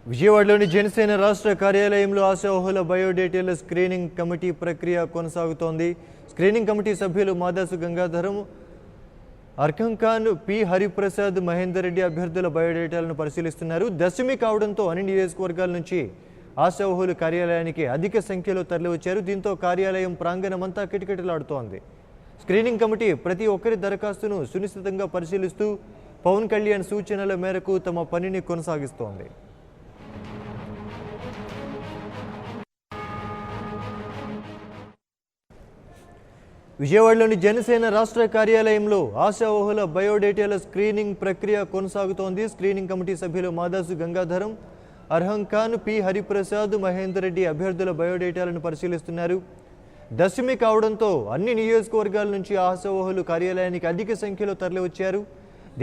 విజయవాడలోని జనసేన రాష్ట్ర కార్యాలయంలో ఆశావహుల బయోడేటాల స్క్రీనింగ్ కమిటీ ప్రక్రియ కొనసాగుతోంది. స్క్రీనింగ్ కమిటీ సభ్యులు మాదాసు గంగాధరం, అర్కం ఖాన్, పి హరిప్రసాద్, మహేందర్ రెడ్డి అభ్యర్థుల బయోడేటాలను పరిశీలిస్తున్నారు. దశమి కావడంతో అన్ని నియోజకవర్గాల నుంచి ఆశావహులు కార్యాలయానికి అధిక సంఖ్యలో తరలివచ్చారు. దీంతో కార్యాలయం ప్రాంగణమంతా కిటకిటలాడుతోంది. స్క్రీనింగ్ కమిటీ ప్రతి ఒక్కరి దరఖాస్తును సునిశ్చితంగా పరిశీలిస్తూ పవన్ కళ్యాణ్ సూచనల మేరకు తమ పనిని కొనసాగిస్తోంది. విజయవాడలోని జనసేన రాష్ట్ర కార్యాలయంలో ఆశావహుల బయోడేటాల స్క్రీనింగ్ ప్రక్రియ కొనసాగుతోంది. స్క్రీనింగ్ కమిటీ సభ్యులు మాదాసు గంగాధరం, అర్హం ఖాన్, పి హరిప్రసాద్, మహేందర్ రెడ్డి అభ్యర్థుల బయోడేటాలను పరిశీలిస్తున్నారు. దశమి కావడంతో అన్ని నియోజకవర్గాల నుంచి ఆశావహులు కార్యాలయానికి అధిక సంఖ్యలో తరలివచ్చారు.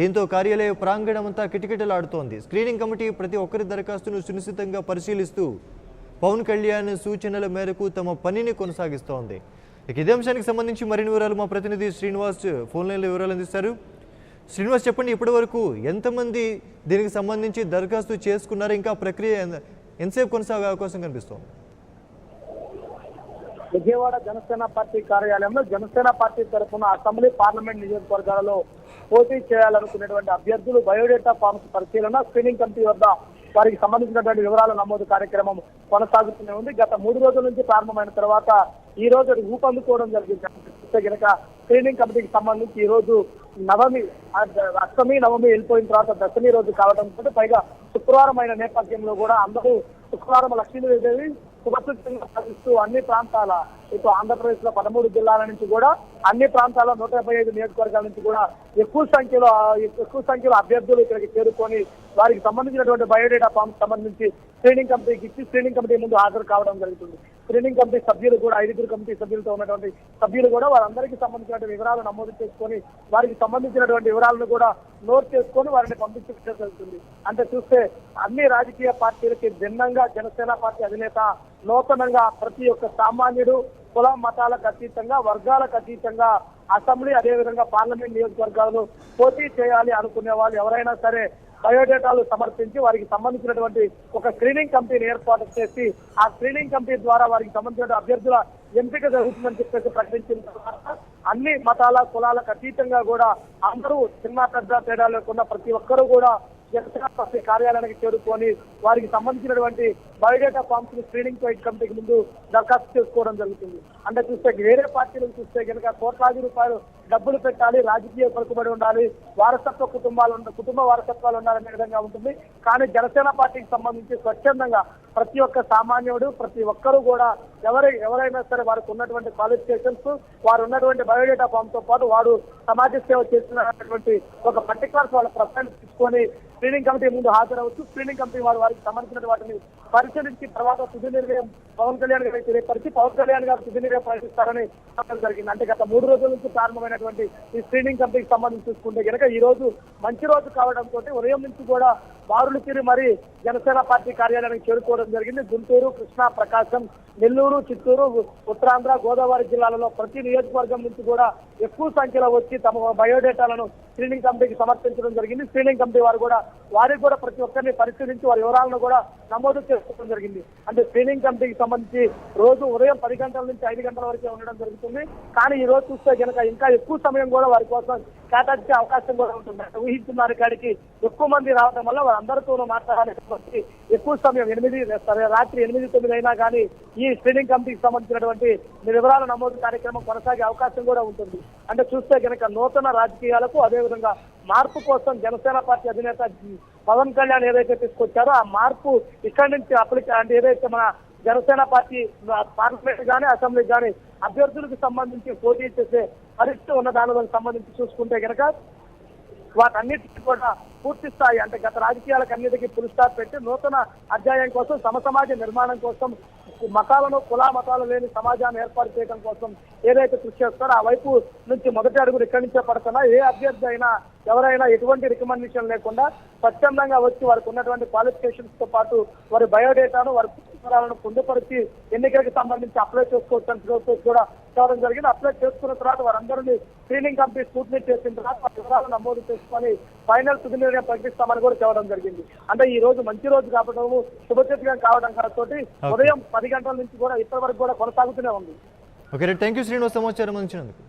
దీంతో కార్యాలయ ప్రాంగణమంతా కిటకిటలాడుతోంది. స్క్రీనింగ్ కమిటీ ప్రతి ఒక్కరి దరఖాస్తును సునిశ్చితంగా పరిశీలిస్తూ పవన్ కళ్యాణ్ సూచనల మేరకు తమ పనిని కొనసాగిస్తోంది. ఇదే అంశానికి సంబంధించి మరిన్ని వివరాలు మా ప్రతినిధి శ్రీనివాస్ ఫోన్ లైన్లో వివరాలు అందిస్తారు. శ్రీనివాస్, చెప్పండి, ఇప్పటి వరకు ఎంతమంది దీనికి సంబంధించి దరఖాస్తు చేసుకున్నారు? ఇంకా ప్రక్రియ ఎంతసేపు కొనసాగే అవకాశం కనిపిస్తోంది? విజయవాడ జనసేన పార్టీ కార్యాలయంలో జనసేన పార్టీ తరఫున అసెంబ్లీ, పార్లమెంట్ నియోజకవర్గాలలో పోటీ చేయాలనుకునేటువంటి అభ్యర్థులు బయోడేటా ఫామ్స్ పరిశీలన, స్క్రీనింగ్ కమిటీ వద్ద వారికి సంబంధించినటువంటి వివరాల నమోదు కార్యక్రమం కొనసాగుతూనే ఉంది. గత 3 రోజుల నుంచి ప్రారంభమైన తర్వాత ఈ రోజు అది ఊపందుకోవడం జరిగింది. కనుక స్క్రీనింగ్ కమిటీకి సంబంధించి ఈ రోజు అష్టమి నవమి వెళ్ళిపోయిన తర్వాత దశమి రోజు కావడంతో పైగా శుక్రవారం అయిన నేపథ్యంలో కూడా అందరూ శుక్రవారం లక్ష్మీదేవి శుభసూచనగా సాధిస్తూ అన్ని ప్రాంతాల ఇటు ఆంధ్రప్రదేశ్ లో 13 జిల్లాల నుంచి కూడా అన్ని ప్రాంతాల్లో 175 నియోజకవర్గాల నుంచి కూడా ఎక్కువ సంఖ్యలో అభ్యర్థులు ఇక్కడికి చేరుకొని వారికి సంబంధించినటువంటి బయోడేటా ఫామ్ సంబంధించి స్క్రీనింగ్ కమిటీకి ఇచ్చి స్క్రీనింగ్ కమిటీ ముందు హాజరు కావడం జరుగుతుంది. స్క్రీనింగ్ కమిటీ సభ్యులు కూడా 5 కమిటీ సభ్యులతో ఉన్నటువంటి సభ్యులు కూడా వారందరికీ సంబంధించినటువంటి వివరాలు నమోదు చేసుకొని వారికి సంబంధించినటువంటి వివరాలను కూడా నోట్ చేసుకొని వారిని పంపించడం జరుగుతుంది. అంటే చూస్తే అన్ని రాజకీయ పార్టీలకి భిన్నంగా జనసేన పార్టీ అధినేత నూతనంగా ప్రతి ఒక్క సామాన్యుడు కుల మతాలకు అతీతంగా, వర్గాలకు అతీతంగా అసెంబ్లీ అదేవిధంగా పార్లమెంట్ నియోజకవర్గాలను పోటీ చేయాలి అనుకునే వాళ్ళు ఎవరైనా సరే బయోడేటాలు సమర్పించి వారికి సంబంధించినటువంటి ఒక స్క్రీనింగ్ కమిటీని ఏర్పాటు చేసి ఆ స్క్రీనింగ్ కమిటీ ద్వారా వారికి సంబంధించిన అభ్యర్థుల ఎంపిక జరుగుతుందని చెప్పేసి ప్రకటించిన తర్వాత అన్ని మతాల కులాలకు అతీతంగా కూడా అందరూ చిన్న పెద్ద తేడా లేకుండా ప్రతి ఒక్కరూ కూడా జనసేన పార్టీ కార్యాలయానికి చేరుకొని వారికి సంబంధించినటువంటి బయోడేటా ఫామ్స్ ని స్క్రీనింగ్ కమిటీకి ముందు దరఖాస్తు చేసుకోవడం జరుగుతుంది. అంటే చూస్తే వేరే పార్టీలకు చూస్తే కనుక కోట్లాది రూపాయలు డబ్బులు పెట్టాలి, రాజకీయ పలుకుబడి ఉండాలి, వారసత్వ కుటుంబ వారసత్వాలు ఉండాలనే విధంగా ఉంటుంది. కానీ జనసేన పార్టీకి సంబంధించి స్వచ్ఛందంగా ప్రతి ఒక్క సామాన్యుడు ప్రతి ఒక్కరూ కూడా ఎవరైనా సరే వారికి ఉన్నటువంటి క్వాలిఫికేషన్స్, వారు ఉన్నటువంటి బయోడేటా ఫామ్ తో పాటు వారు సమాజ సేవ చేస్తున్నటువంటి ఒక పర్టికులర్ వాళ్ళ ప్రొఫైల్ తీసుకొని స్క్రీనింగ్ కమిటీ ముందు హాజరవచ్చు. స్క్రీనింగ్ కమిటీ వారికి సంబంధించిన వాటిని పరిశీలించి తర్వాత తుది నిర్ణయం పవన్ కళ్యాణ్ గారికి తెలియపరిచి పవన్ కళ్యాణ్ గారు తుది నిర్ణయం ప్రకటిస్తారని చెప్పడం జరిగింది. అంటే గత 3 రోజుల నుంచి ప్రారంభమైనటువంటి ఈ స్క్రీనింగ్ కమిటీకి సంబంధించి చూసుకుంటే కనుక ఈ రోజు మంచి రోజు కావడంతో ఉదయం నుంచి కూడా బారులు తీరి మరి జనసేన పార్టీ కార్యాలయానికి చేరుకోవడం జరిగింది. గుంటూరు, కృష్ణా, ప్రకాశం, నెల్లూరు, చిత్తూరు, ఉత్తరాంధ్ర, గోదావరి జిల్లాలలో ప్రతి నియోజకవర్గం నుంచి కూడా ఎక్కువ సంఖ్యలో వచ్చి తమ బయోడేటాలను స్క్రీనింగ్ కమిటీకి సమర్పించడం జరిగింది. స్క్రీనింగ్ కమిటీ వారు కూడా వారికి కూడా ప్రతి ఒక్కరిని పరిశీలించి వారి వివరాలను కూడా నమోదు చేసుకోవడం జరిగింది. అంటే స్క్రీనింగ్ కమిటీకి సంబంధించి రోజు ఉదయం 10 గంటల నుంచి 5 గంటల వరకే ఉండడం జరుగుతుంది. కానీ ఈ రోజు చూస్తే కనుక ఇంకా ఎక్కువ సమయం కూడా వారి కోసం కేటాయించే అవకాశం కూడా ఉంటుంది. ఊహించున్నారు కాడికి ఎక్కువ మంది రావడం వల్ల వారందరితోనూ మాట్లాడాలి. ఎక్కువ సమయం రాత్రి 8-9 అయినా కానీ ఈ స్క్రీనింగ్ కమిటీకి సంబంధించినటువంటి వివరాల నమోదు కార్యక్రమం కొనసాగే అవకాశం కూడా ఉంటుంది. అంటే చూస్తే కనుక నూతన రాజకీయాలకు అదేవిధంగా మార్పు కోసం జనసేన పార్టీ అధినేత పవన్ కళ్యాణ్ ఏదైతే తీసుకొచ్చారో ఆ మార్పు ఇక్కడి నుంచి అంటే ఏదైతే మన జనసేన పార్టీ పార్లమెంట్ కానీ అసెంబ్లీ కానీ అభ్యర్థులకు సంబంధించి పోటీ చేసే పరిస్థితి ఉన్న దానికి సంబంధించి చూసుకుంటే కనుక వాటన్నిటికీ కూడా పూర్తి స్థాయి అంటే గత రాజకీయాలకు అన్నిటికీ ఫుల్ స్టాప్ పెట్టి నూతన అధ్యాయం కోసం సమసమాజ నిర్మాణం కోసం కుల మతాలు లేని సమాజాన్ని ఏర్పాటు చేయడం కోసం ఏదైతే కృషి చేస్తారో ఆ వైపు నుంచి మొదటి అడుగులు ఇక్కడి నుంచే పడుతున్నా ఏ అభ్యర్థి అయినా ఎవరైనా ఎటువంటి రికమెండేషన్ లేకుండా స్వచ్ఛందంగా వచ్చి వారికి ఉన్నటువంటి క్వాలిఫికేషన్స్ తో పాటు వారి బయోడేటాను వారి పుస్తకాలను పొందుపరిచి ఎన్నికలకు సంబంధించి అప్లై చేసుకోవచ్చు కూడా చేయడం జరిగింది. అప్లై చేసుకున్న తర్వాత వారందరినీ స్క్రీనింగ్ కమిటీ స్క్రూటినీ చేసిన తర్వాత వివరాలు నమోదు చేసుకొని ఫైనల్ తుది నిర్ణయం ప్రకటిస్తామని కూడా చెప్పడం జరిగింది. అంటే ఈ రోజు మంచి రోజు కావడం, శుభచర్యగా కావడం తోటి ఉదయం 10 గంటల నుంచి కూడా ఇప్పటి వరకు కూడా కొనసాగుతూనే ఉంది. ఓకే, థ్యాంక్ యూ శ్రీనివాస్ సమాచారం అందించినందుకు.